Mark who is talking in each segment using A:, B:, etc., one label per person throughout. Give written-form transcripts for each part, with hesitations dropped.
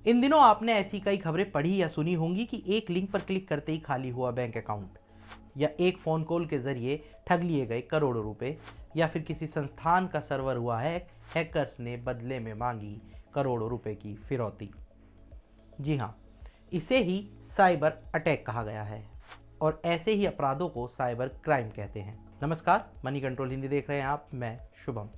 A: इन दिनों आपने ऐसी कई खबरें पढ़ी या सुनी होंगी कि एक लिंक पर क्लिक करते ही खाली हुआ बैंक अकाउंट, या एक फ़ोन कॉल के जरिए ठग लिए गए करोड़ों रुपए, या फिर किसी संस्थान का सर्वर हुआ हैकर्स ने बदले में मांगी करोड़ों रुपए की फिरौती। जी हाँ, इसे ही साइबर अटैक कहा गया है और ऐसे ही अपराधों को साइबर क्राइम कहते हैं। नमस्कार, मनी कंट्रोल हिंदी देख रहे हैं आप, मैं शुभम।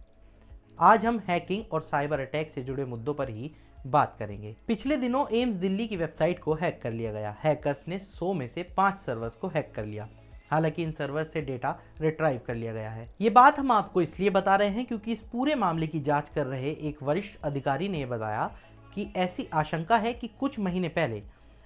A: आज हम हैकिंग और साइबर अटैक से जुड़े मुद्दों पर ही बात करेंगे। पिछले दिनों एम्स दिल्ली की वेबसाइट को हैक कर लिया गया। हैकर्स ने 100 में से 5 सर्वर्स को हैक कर लिया। हालांकि इन सर्वर्स से डेटा रिट्राइव कर लिया गया है। ये बात हम आपको इसलिए बता रहे हैं क्योंकि इस पूरे मामले की जांच कर रहे एक वरिष्ठ अधिकारी ने बताया कि ऐसी आशंका है कि कुछ महीने पहले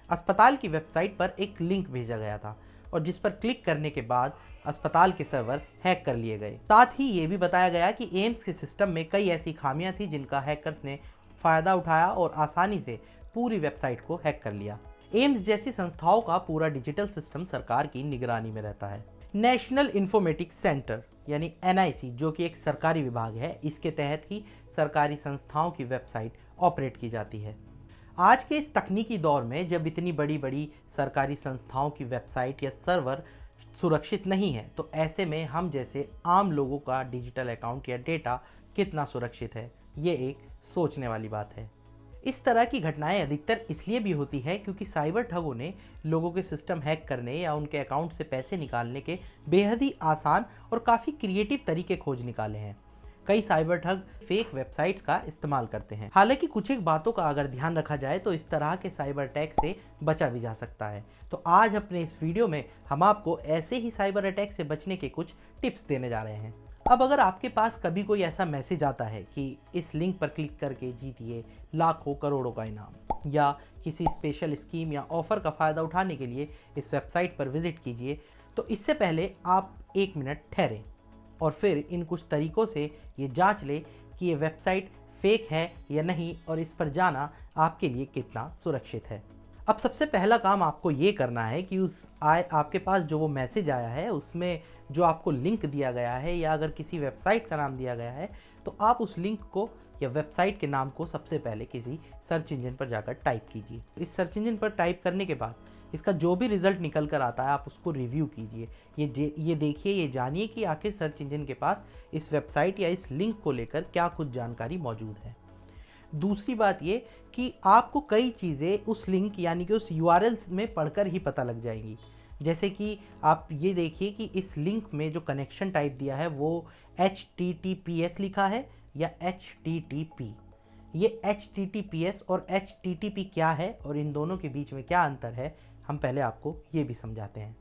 A: अस्पताल की वेबसाइट पर एक लिंक भेजा गया था और जिस पर क्लिक करने के बाद अस्पताल के सर्वर हैक कर लिए गए। साथ ही ये भी बताया गया कि एम्स के सिस्टम में कई ऐसी खामियां थी जिनका हैकर्स ने फायदा उठाया और आसानी से पूरी वेबसाइट को हैक कर लिया। एम्स जैसी संस्थाओं का पूरा डिजिटल सिस्टम सरकार की निगरानी में रहता है। नेशनल इंफॉर्मेटिक्स सेंटर यानी NIC, जो कि एक सरकारी विभाग है, इसके तहत ही सरकारी संस्थाओं की वेबसाइट ऑपरेट की जाती है। आज के इस तकनीकी दौर में जब इतनी बड़ी बड़ी सरकारी संस्थाओं की वेबसाइट या सर्वर सुरक्षित नहीं है, तो ऐसे में हम जैसे आम लोगों का डिजिटल अकाउंट या डेटा कितना सुरक्षित है, ये एक सोचने वाली बात है। इस तरह की घटनाएं अधिकतर इसलिए भी होती है क्योंकि साइबर ठगों ने लोगों के सिस्टम हैक करने या उनके अकाउंट से पैसे निकालने के बेहद ही आसान और काफ़ी क्रिएटिव तरीके खोज निकाले हैं। कई साइबर ठग फेक वेबसाइट का इस्तेमाल करते हैं। हालांकि कुछ एक बातों का अगर ध्यान रखा जाए तो इस तरह के साइबर अटैक से बचा भी जा सकता है। तो आज अपने इस वीडियो में हम आपको ऐसे ही साइबर अटैक से बचने के कुछ टिप्स देने जा रहे हैं। अब अगर आपके पास कभी कोई ऐसा मैसेज आता है कि इस लिंक पर क्लिक करके जीतिए लाखों करोड़ों का इनाम, या किसी स्पेशल स्कीम या ऑफर का फ़ायदा उठाने के लिए इस वेबसाइट पर विजिट कीजिए, तो इससे पहले आप 1 मिनट ठहरें और फिर इन कुछ तरीकों से ये जांच लें कि ये वेबसाइट फेक है या नहीं और इस पर जाना आपके लिए कितना सुरक्षित है। अब सबसे पहला काम आपको ये करना है कि आपके पास जो वो मैसेज आया है उसमें जो आपको लिंक दिया गया है या अगर किसी वेबसाइट का नाम दिया गया है, तो आप उस लिंक को या वेबसाइट के नाम को सबसे पहले किसी सर्च इंजन पर जाकर टाइप कीजिए। इस सर्च इंजन पर टाइप करने के बाद इसका जो भी रिजल्ट निकल कर आता है आप उसको रिव्यू कीजिए। ये देखिए, ये जानिए कि आखिर सर्च इंजन के पास इस वेबसाइट या इस लिंक को लेकर क्या कुछ जानकारी मौजूद है। दूसरी बात ये कि आपको कई चीज़ें उस लिंक यानी कि उस URL में पढ़कर ही पता लग जाएंगी। जैसे कि आप ये देखिए कि इस लिंक में जो कनेक्शन टाइप दिया है वो HTTPS लिखा है या HTTP। ये HTTPS और HTTP क्या है और इन दोनों के बीच में क्या अंतर है, हम पहले आपको ये भी समझाते हैं।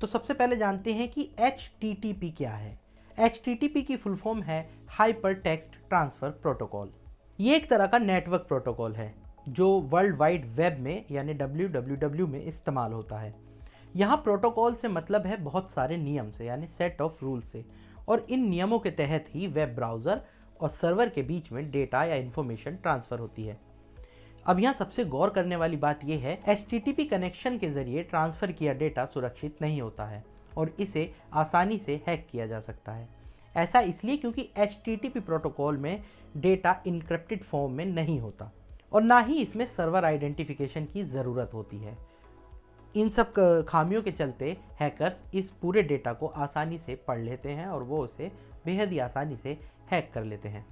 A: तो सबसे पहले जानते हैं कि HTTP क्या है। HTTP की फुल फॉर्म है हाइपर टेक्स्ट ट्रांसफ़र प्रोटोकॉल। ये एक तरह का नेटवर्क प्रोटोकॉल है जो वर्ल्ड वाइड वेब में यानी WWW में इस्तेमाल होता है। यहाँ प्रोटोकॉल से मतलब है बहुत सारे नियम से यानी सेट ऑफ रूल से, और इन नियमों के तहत ही वेब ब्राउज़र और सर्वर के बीच में डेटा या इन्फॉर्मेशन ट्रांसफ़र होती है। अब यहाँ सबसे गौर करने वाली बात यह है, HTTP कनेक्शन के ज़रिए ट्रांसफ़र किया डेटा सुरक्षित नहीं होता है और इसे आसानी से हैक किया जा सकता है। ऐसा इसलिए क्योंकि HTTP प्रोटोकॉल में डेटा इनक्रिप्टेड फॉर्म में नहीं होता और ना ही इसमें सर्वर आइडेंटिफिकेशन की ज़रूरत होती है। इन सब खामियों के चलते हैकर्स इस पूरे डेटा को आसानी से पढ़ लेते हैं और वो उसे बेहद ही आसानी से हैक कर लेते हैं।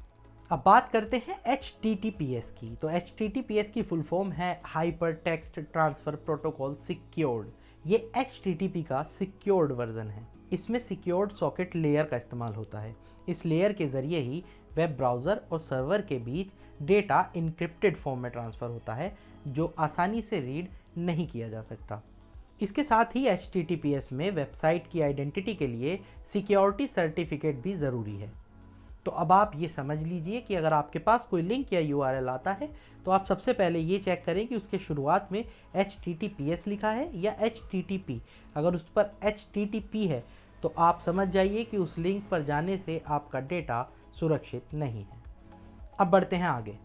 A: अब बात करते हैं HTTPS की। तो HTTPS की फुल फॉर्म है hyper text transfer protocol secured. ये HTTP का सिक्योर्ड वर्जन है। इसमें सिक्योर्ड सॉकेट लेयर का इस्तेमाल होता है। इस लेयर के ज़रिए ही वेब ब्राउज़र और सर्वर के बीच डेटा इनक्रिप्टेड फॉर्म में ट्रांसफ़र होता है जो आसानी से रीड नहीं किया जा सकता। इसके साथ ही HTTPS में वेबसाइट की आइडेंटिटी के लिए सिक्योरिटी सर्टिफिकेट भी ज़रूरी है। तो अब आप ये समझ लीजिए कि अगर आपके पास कोई लिंक या URL आता है तो आप सबसे पहले ये चेक करें कि उसके शुरुआत में HTTPS लिखा है या HTTP। अगर उस पर HTTP है तो आप समझ जाइए कि उस लिंक पर जाने से आपका डेटा सुरक्षित नहीं है। अब बढ़ते हैं आगे।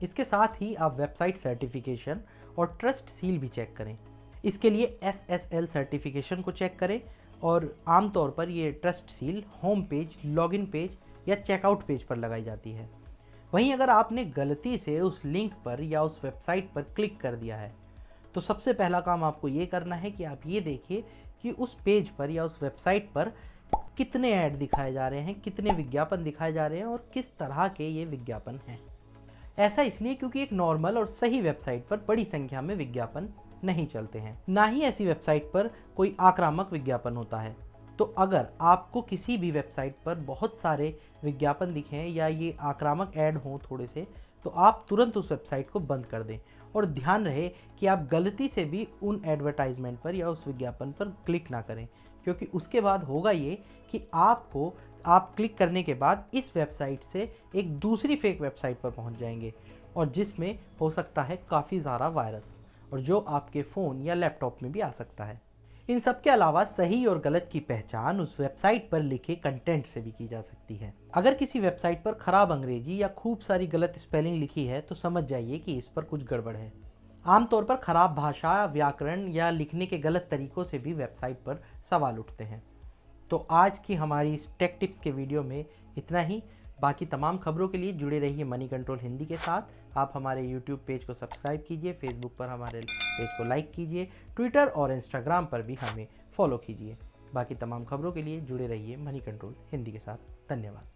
A: इसके साथ ही आप वेबसाइट सर्टिफिकेशन और ट्रस्ट सील भी चेक करें। इसके लिए SSL सर्टिफिकेशन को चेक करें और आमतौर पर ये trust seal home page, login page या चेकआउट पेज पर लगाई जाती है। वहीं अगर आपने गलती से उस लिंक पर या उस वेबसाइट पर क्लिक कर दिया है तो सबसे पहला काम आपको ये करना है कि आप ये देखिए कि उस पेज पर या उस वेबसाइट पर कितने ऐड दिखाए जा रहे हैं, कितने विज्ञापन दिखाए जा रहे हैं और किस तरह के ये विज्ञापन हैं। ऐसा इसलिए क्योंकि एक नॉर्मल और सही वेबसाइट पर बड़ी संख्या में विज्ञापन नहीं चलते हैं, ना ही ऐसी वेबसाइट पर कोई आक्रामक विज्ञापन होता है। तो अगर आपको किसी भी वेबसाइट पर बहुत सारे विज्ञापन दिखें या ये आक्रामक ऐड हों थोड़े से, तो आप तुरंत उस वेबसाइट को बंद कर दें और ध्यान रहे कि आप गलती से भी उन एडवर्टाइजमेंट पर या उस विज्ञापन पर क्लिक ना करें, क्योंकि उसके बाद होगा ये कि आप क्लिक करने के बाद इस वेबसाइट से एक दूसरी फेक वेबसाइट पर पहुंच जाएंगे और जिसमें हो सकता है काफ़ी ज़्यादा वायरस, और जो आपके फ़ोन या लैपटॉप में भी आ सकता है। इन सब के अलावा सही और गलत की पहचान उस वेबसाइट पर लिखे कंटेंट से भी की जा सकती है। अगर किसी वेबसाइट पर खराब अंग्रेजी या खूब सारी गलत स्पेलिंग लिखी है तो समझ जाइए कि इस पर कुछ गड़बड़ है। आमतौर पर खराब भाषा, व्याकरण या लिखने के गलत तरीकों से भी वेबसाइट पर सवाल उठते हैं। तो आज की हमारी इस टेक टिप्स के वीडियो में इतना ही। बाकी तमाम खबरों के लिए जुड़े रहिए मनी कंट्रोल हिंदी के साथ। आप हमारे यूट्यूब पेज को सब्सक्राइब कीजिए, फेसबुक पर हमारे पेज को लाइक कीजिए, ट्विटर और इंस्टाग्राम पर भी हमें फॉलो कीजिए। बाकी तमाम खबरों के लिए जुड़े रहिए मनी कंट्रोल हिंदी के साथ। धन्यवाद।